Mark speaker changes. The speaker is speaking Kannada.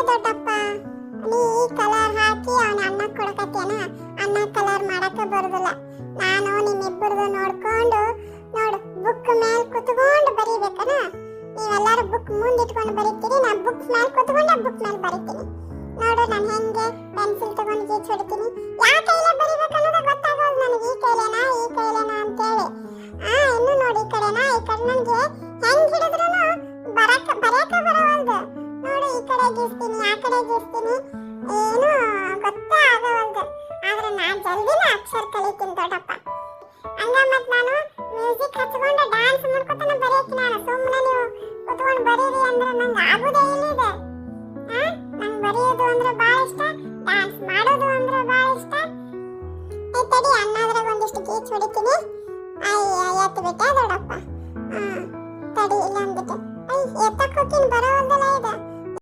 Speaker 1: ದೊಡ್ಡಪ್ಪ, ನೀ ಈ ಕಲರ್ ಹಾಕಿ ಅವನ ಅಣ್ಣ ಕೊಡಕತ್ತೇನ? ಅಣ್ಣ ಕಲರ್ ಮಾಡಕ ಬರುದಿಲ್ಲ. ನಾನು ನಿಮ್ಮಿಬ್ಬರದು ನೋಡ್ಕೊಂಡು ನೋಡು ಬುಕ್ ಮೇಲೆ ಕುತ್ಕೊಂಡು ಬರೀಬೇಕನ? ನೀವೆಲ್ಲರೂ ಬುಕ್ ಮುಂದಿಟ್ಕೊಂಡು ಬರೀತೀರಿ, ನಾ ಬುಕ್ ಮೇಲೆ ಕುತ್ಕೊಂಡೆ ಬುಕ್ ಮೇಲೆ ಬರೀತೀನಿ. ನೋಡು ನಾನು ಹೆಂಗೆ ಪೆನ್ಸಿಲ್ ತಗೊಂಡು ಗೀಚ್ ಹೊಡಿತೀನಿ. ಯಾವ ಕೈಲೇ ಬರೀಬೇಕನ್ನೋದು ಗೊತ್ತಾಗೋದು ನನಗೆ. ಈ ಕೈಲೇನಾ ಈ ಕೈಲೇನಾ ಅಂತೇಳಿ ಇನ್ನು ನೋಡಿ ಈ ಕಡೆನಾ ಈ ಕಡೆ ನನಗೆ ಹೆಂಗ್ ಹಿಡಿದ್ರು ಬರಕ ಬರವಲ್ದು. ನೋಡು ಈ ಕಡೆ ಗೀಸ್ತೀನಿ ಆ ಕಡೆ ಗೀಸ್ತೀನಿ, ಏನು ಗೊತ್ತೇ ಆಗವಲ್ದು. ಆದ್ರೆ ನಾನು ಜಲ್ದಿನ ಅಕ್ಷರ ಕಲಿತೀನಿ ದೊಡ್ಡಪ್ಪ. ಹಂಗ ಮತ್ ನಾನು ಮ್ಯೂಸಿಕ್ ಹಚ್ಕೊಂಡು ಡ್ಯಾನ್ಸ್ ಮಾಡ್ಕೊತಾನೆ ಬರೆಯಕ್ಕೆ. ನಾನು ಸುಮ್ಮನೆ ನೀವು ಕುತ್ಕೊಂಡು ಬರೀರಿ ಅಂದ್ರೆ ನಂಗೆ ಆಗುದೇ ಇಲ್ಲ.